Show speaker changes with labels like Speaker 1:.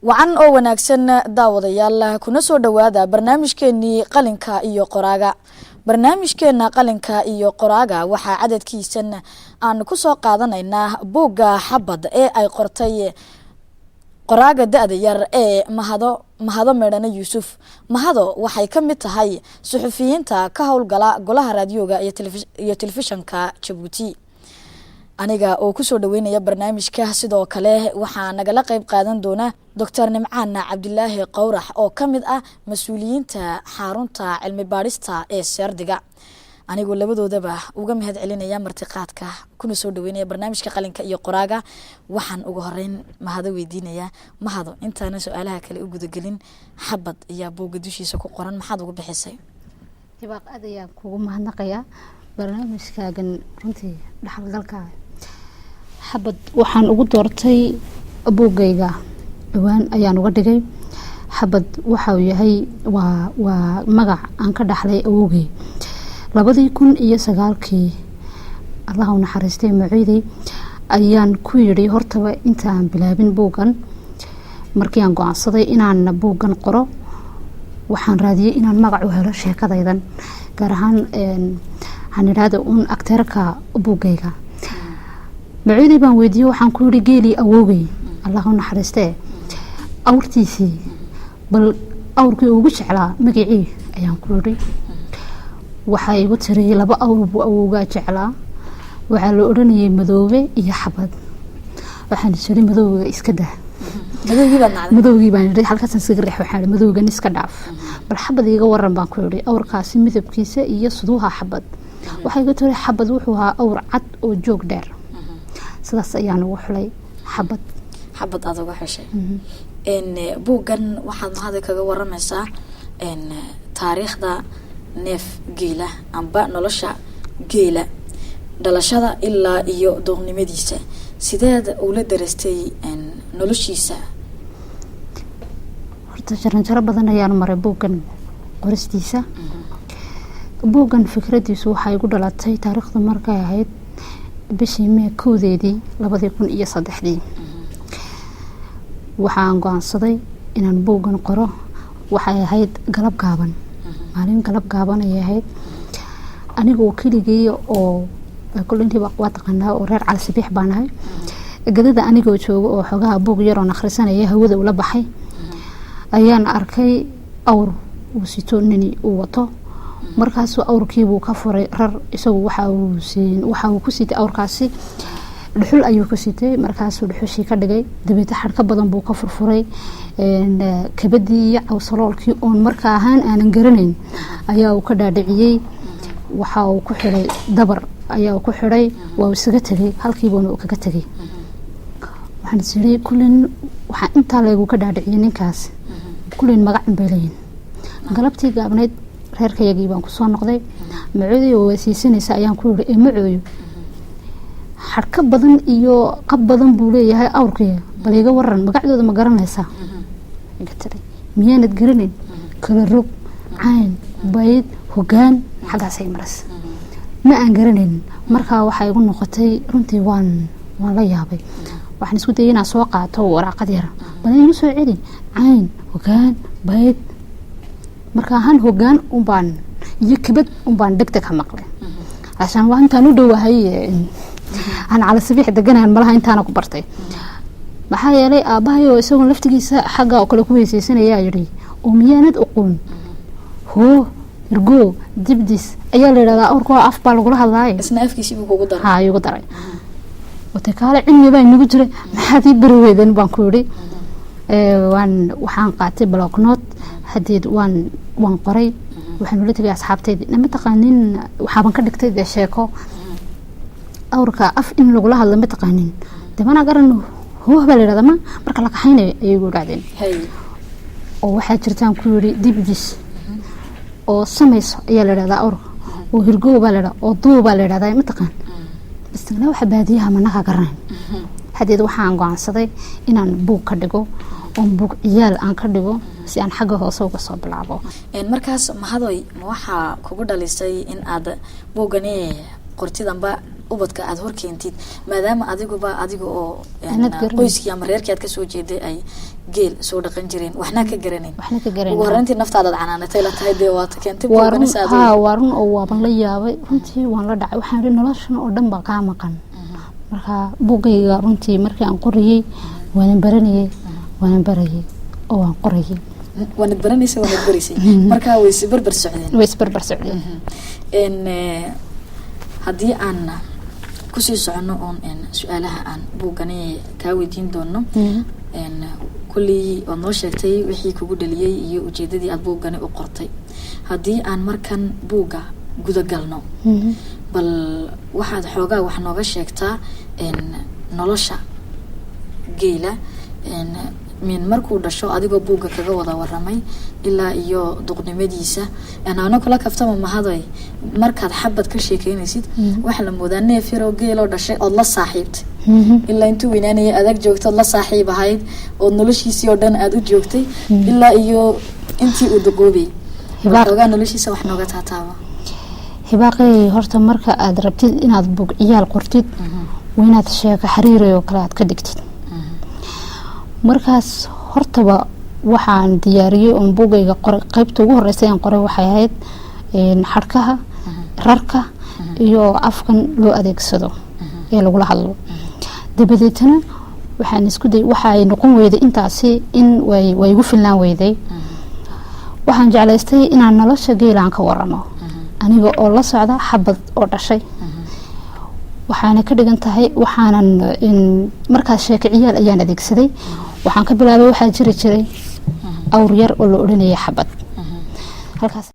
Speaker 1: wacan oo wanaagsan daawadayaal kuna soo dhawaada barnaamijkeennii qalinka iyo qoraaga. barnaamijkeena qalinka iyo qoraaga waxaa cadadkiisan aan ku soo qaadanaynaa buugga xabad ee ay qortay qoraaga da-da yar ee mahado meedhane yuusuf. mahado waxay ka mid tahay suxufiyiinta ka howlgala golaha raadiyooga iyo telefishanka Jabuuti. aniga oo ku soo dhaweynaya barnaamijka sidoo kale waxaa nagala qayb qaadan doona Dr. Nimcaan Cabdilaahi Qowrax oo ka mid ah mas'uuliyiinta xarunta cilmi baarista ee Seerdiga. anigu labadoodaba uga mahad celinaya martiqaadka kuna soo dhaweynaya barnaamijka qalinka iyo qoraaga. waxaan ugu horeyn mahado weydiinaya mahado intaana su'aalaha kale u guda gelin xabad iyo buugga dushiisa ku qoran maxaad ugu bixisay?
Speaker 2: hibaaq aad ayaan kugu mahadnaqayaa barnaamijkaagan runtii dhaxal dalka xabad waxaan ugu doortay buuggayga dhawaan ayaan uga dhigay. xabad waxa uu yahay waa magac aan ka dhaxlay awowgay 2009 Allah u naxariistay maciiday ayaan ku yiri hortaba intaan bilaabin buuggan markii aan go'aansaday inaan buuggan qoro waxaan raadiyay inaan magac u helo sheekadaydan gaar ahaan aan iraado aktarka buuggayga. maciiday baan weydiiyay waxaan ku yiri geeli awowgay Allah u naxariistay awrtiisi bal awrkii ugu jeclaa magacii ayaan ku yiri waxay igu tiriyay 2 awr buu awowga jeclaa waxa la oranayay madoobe iyo xabad. waxaan shiri madooga iska daa madoogi baan ri halkaas iska rix waxaan madoogan iska dhaaf bal xabad iga waran baan ku yiri awrkaasi midabkiisa iyo suduha xabad. waxay igu tiriyay xabad wuxuu ahaa awr cad oo joog dheer sidaas ayaan ugu xulay xabad
Speaker 1: aad uga xeshay. buuggan waxaad mahad kaga waramaysaa taariikhda neef geela amba nolosha geela dhalashada ilaa iyo doqnimadiisa sideed uu la darastay noloshiisa?
Speaker 2: horta jaranjaro badan ayaan maray buuggan qoristiisa. buuggan fikradiisu waxay ku dhalatay taariikhdu markay ahayd bishii May 2003 waxaan go'aansaday inaan buuggan qoro. waxay ahayd galab gaaban maalin galab gaaban ay ahayd anigoo keligay oo kulantii waa taqaanaa oo reer Cali Sabiix baan ahay gadada anigoo joogo oo xogaha buug yar oo akhrisanaya hawada ula baxay ayaan arkay awr uu sito nini uu wato markaas awrkii buu ka furay rar isagu waxa uu ku sitay awrkaasi dhuxul ayuu ku sitay markaas uu dhuxushii ka dhigay dabada xarka badan buu ka furfuray kabadii iyo awsaloolkii oo markaa ahaan aanan garanayn ayaa uu ka dhaadhiciyay waxa uu ku xiray dabar ayaa ku xiray waa isaga tagay halkiiba uu kaga tagay. waxaan siray kullin waxa inta leegu ka dhaadhiciyay ninkaas kullin magac beelayn galabtii gaabneed reerkayagii baan ku soo noqday maciiday oo wasiisanaysa ayaan ku yiri macooyo xarka badan iyo qab badan buu leeyahay awrkii bal iga waran magacdooda ma garanaysaa? iga tiri miyaanad garanin kala rog caan bayd hogaan xagaasay maras ma aan garanayn. markaa waxay igu noqotay runtii waan la yaabay. waxaan isku dayay inaan soo qaato waraaqad yar bal igu soo celi caan hogaan bayd markaa han hogaan baan iyo kabad baan degdeg ka maqlay ashan waan intaan u dhawahay aan Cali Sabiix deganaan malaha intaan ku bartay. maxaa yeelay aabahay oo isagu laftigiisa xagga oo kale ku heesaysanaya yiri oo miyaanad aqoon hoo irgo dibdis ayaa la yiraahdaa awrko af baa lagu hadlaay
Speaker 1: isna afkiisii buu kugu daray.
Speaker 2: haa igu daray wata kale cilmi baa inagu jiray maxaad ii barweedan baan ku yiri waxaan qaatay block note hadeed waan qoray waxaan u leeyahay asxaabtayda nama taqaanin waxaan ka dhigtay sheeko awrka af in lagu la hadlo ma taqaanin dabana garano hoo baa la yiraahdaa marka la kaxaynay ay ugu raadeen oo waxa jirtaan ku yiri dibdis oo samayso ayaa la yiraahdaa awr oo hirgo baa la yiraahdaa oo duu baa la yiraahdaa ma taqaan isna waxa baadiyaha ma naga garan hadeed waxaan go'aansaday inaan buug ka dhigo oo buug ciyaal aan ka dhigo si aan xagga hoose uga soo bilaabo.
Speaker 1: markaas mahadoy waxa kugu dhalisay in aad buugani qortidanba u ubadka aad hor keentid maadaama adiga oo qoyskii ama reerkii aad ka soo jeeday ay geel soo dhaqan jireen waxna ka garaneen ugu horeyntii naftaada canaanatay la tahay dee waad keentay
Speaker 2: waarun oo waaban la yaabay runtii waan la dhacay waxaan ri noloshan oo dhan baa kaa maqan marka buugayga runtii markii aan qorayay waan baranayay oo waan qorayay
Speaker 1: waan barisay marka way isbarbar socdeen haddii aan kusii socono oon su-aalaha aan buugani kaa weydiin doono kullii waad noo sheegtay wixii kugu dhaliyey iyo ujeedadii aad buugani u qortay haddii aan markan buugga gudagalno bal waxaad xoogaa wax nooga sheegtaa nolosha geela min markuu dhasho adigoo buugga kaga wada waramay ilaa iyo duqnimadiisa ana kula kaftama mahaday markaad xabad ka sheekeynaysid waxa la moodaa neef yar oo geel oo dhashay oo la saaxiibtay ilaa intuu weynaanaya adag joogto la saaxiib ahayd oo noloshiisii oo dhan aad u joogtay ilaa iyo intii uu duqoobay xoogaa noloshiisa wax nooga taataaba
Speaker 2: hibaaqay horta marka aad rabtid inaad buug ciyaal qortid waa inaad sheeko xiriirayo kale aad ka dhigtid markaas hortaba waxaan diyaariyay oo buugayga qoray qaybta ugu horeysay aan qoray waxay ahayd xarkaha rarka iyo afkan loo adeegsado ee lagula hadlo dabadeetana waxaan isku day waxay noqon weyday intaasi in way igu filnaan weyday waxaan jeclaystay inaan nolosha geelaan ka waramo aniga oo la socda xabad oo dhashay waxaana ka dhigan tahay waxaanan markaas sheeko ciyaal ayaan adeegsaday waxaan ka bilaabay waxaa jiri jiray awr yar oo la odhanayay xabad halkaas